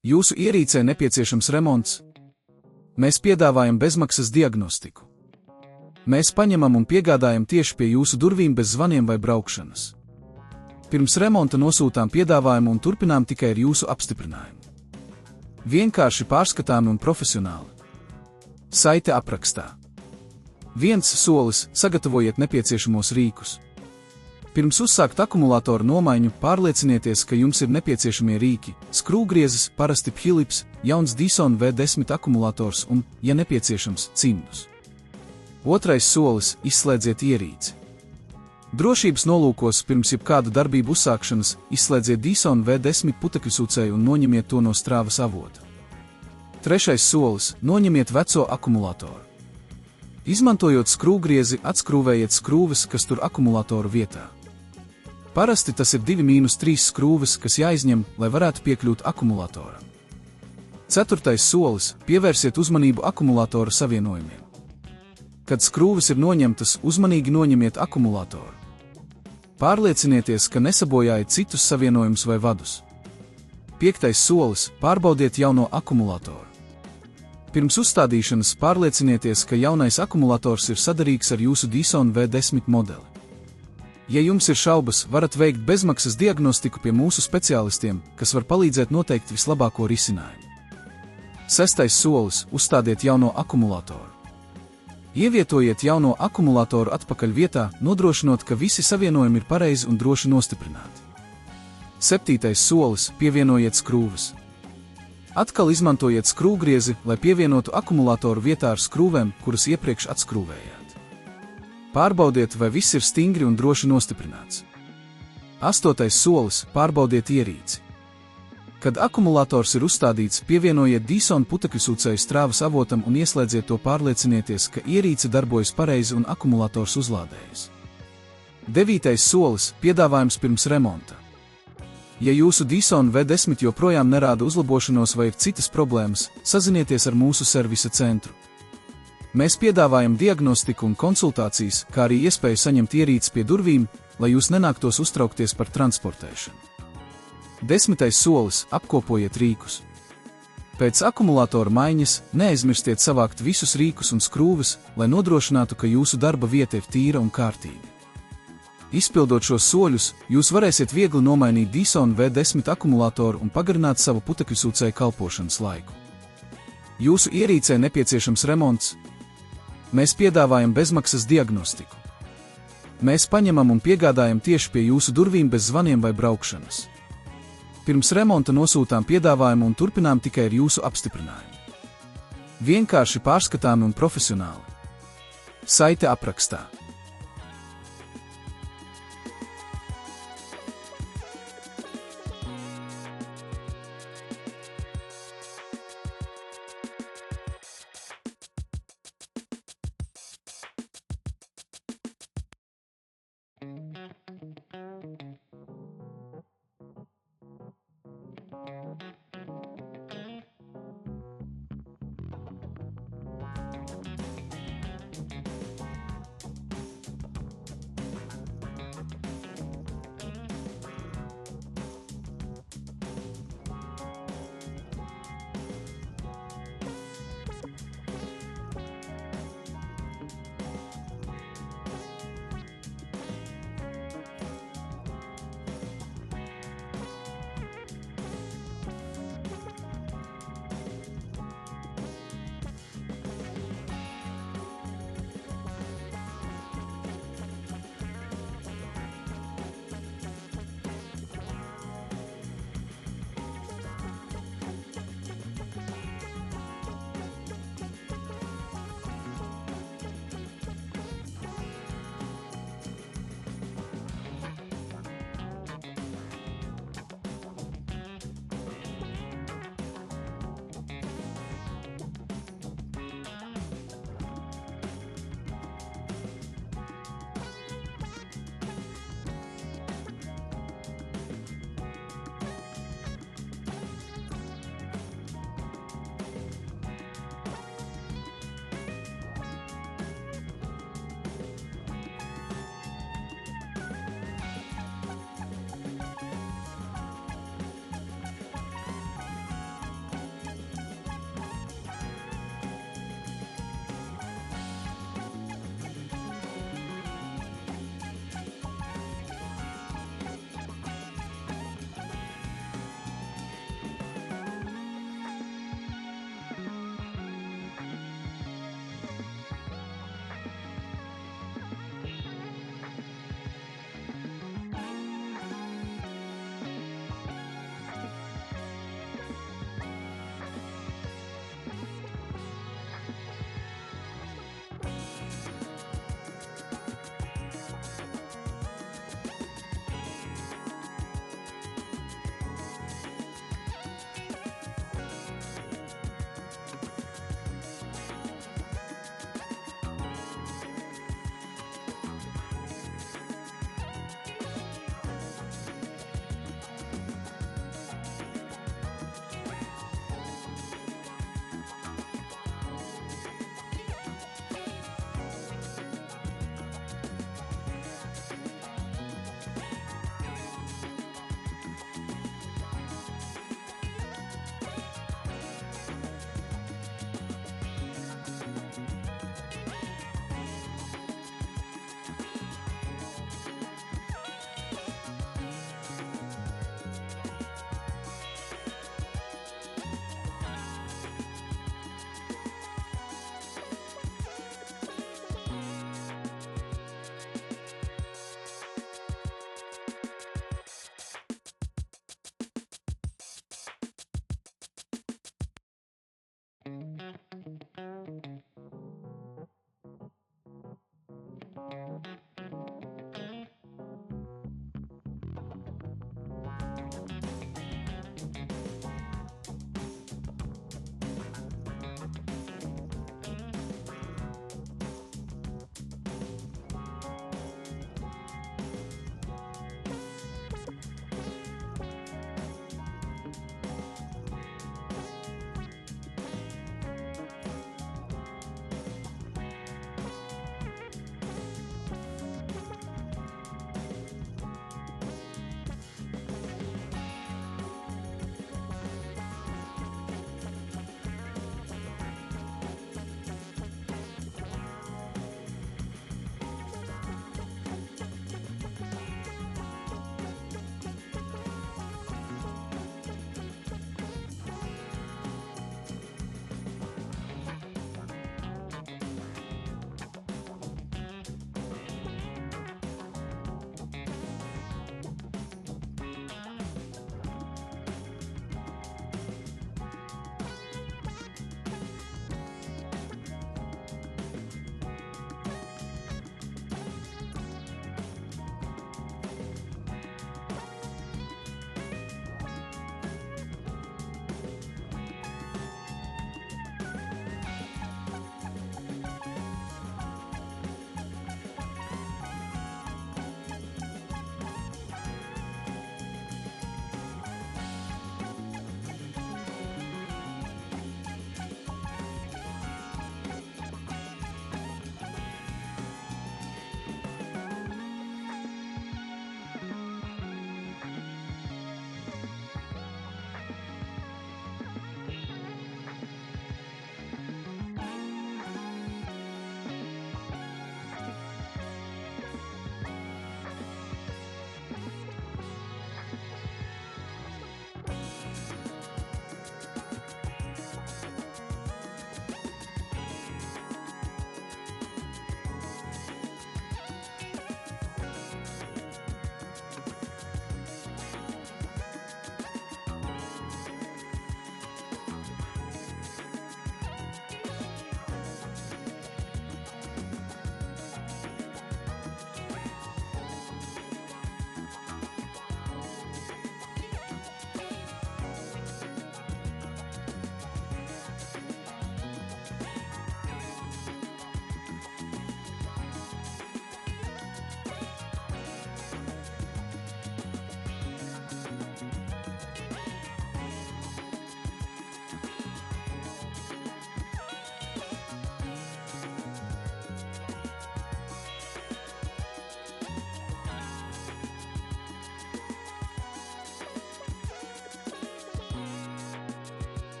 Jūsu ierīcē nepieciešams remonts? Mēs piedāvājam bezmaksas diagnostiku. Mēs paņemam un piegādājam tieši pie jūsu durvīm bez zvaniem vai braukšanas. Pirms remonta nosūtām piedāvājumu un turpinām tikai ar jūsu apstiprinājumu. Vienkārši pārskatāmi un profesionāli. Saite aprakstā. 1 solis – sagatavojiet nepieciešamos rīkus. Pirms uzsākt akumulātoru nomaiņu, pārliecinieties, ka jums ir nepieciešamie rīki – skrūvgriezis, parasti Philips, jauns Dyson V10 akumulators un, ja nepieciešams, cimdus. 2. solis – izslēdziet ierīci. Drošības nolūkos pirms jebkādu darbību uzsākšanas izslēdziet Dyson V10 putekļsūcēju un noņemiet to no strāvas avota. 3. solis – noņemiet veco akumulātoru. Izmantojot skrūvgriezi, atskrūvējiet skrūves, kas tur akumulātoru vietā. Parasti tas ir 2-3 skrūves, kas jāizņem, lai varētu piekļūt akumulātoram. 4. solis – pievērsiet uzmanību akumulātora savienojumiem. Kad skrūves ir noņemtas, uzmanīgi noņemiet akumulātoru. Pārliecinieties, ka nesabojājat citus savienojumus vai vadus. 5. solis – pārbaudiet jauno akumulātoru. Pirms uzstādīšanas pārliecinieties, ka jaunais akumulators ir sadarīgs ar jūsu Dyson V10 modeli. Ja jums ir šaubas, varat veikt bezmaksas diagnostiku pie mūsu speciālistiem, kas var palīdzēt noteikt vislabāko risinājumu. 6. solis – uzstādiet jauno akumulātoru. Ievietojiet jauno akumulātoru atpakaļ vietā, nodrošinot, ka visi savienojumi ir pareizi un droši nostiprināti. 7. solis – pievienojiet skrūves. Atkal izmantojiet skrūvgriezi, lai pievienotu akumulātoru vietā ar skrūvēm, kuras iepriekš atskrūvējāt. Pārbaudiet, vai viss ir stingri un droši nostiprināts. 8. solis – pārbaudiet ierīci. Kad akumulātors ir uzstādīts, pievienojiet Dyson putekļsūcēju strāvas avotam un ieslēdziet to, pārliecinieties, ka ierīce darbojas pareizi un akumulātors uzlādējas. 9. solis – piedāvājums pirms remonta. Ja jūsu Dyson V10 joprojām nerāda uzlabošanos vai ir citas problēmas, sazinieties ar mūsu servisa centru. Mēs piedāvājam diagnostiku un konsultācijas, kā arī iespēju saņemt ierīci pie durvīm, lai jūs nenāktos uztraukties par transportēšanu. 10. solis – apkopojiet rīkus. Pēc akumulātora maiņas neaizmirstiet savākt visus rīkus un skrūves, lai nodrošinātu, ka jūsu darba vieta ir tīra un kārtīga. Izpildot šos soļus, jūs varēsiet viegli nomainīt Dyson V10 akumulātoru un pagarināt savu putekļsūcēju kalpošanas laiku. Jūsu ierīcē nepieciešams remonts? Mēs piedāvājam bezmaksas diagnostiku. Mēs paņemam un piegādājam tieši pie jūsu durvīm bez zvaniem vai braukšanas. Pirms remonta nosūtām piedāvājumu un turpinām tikai ar jūsu apstiprinājumu. Vienkārši pārskatāmi un profesionāli. Saite aprakstā.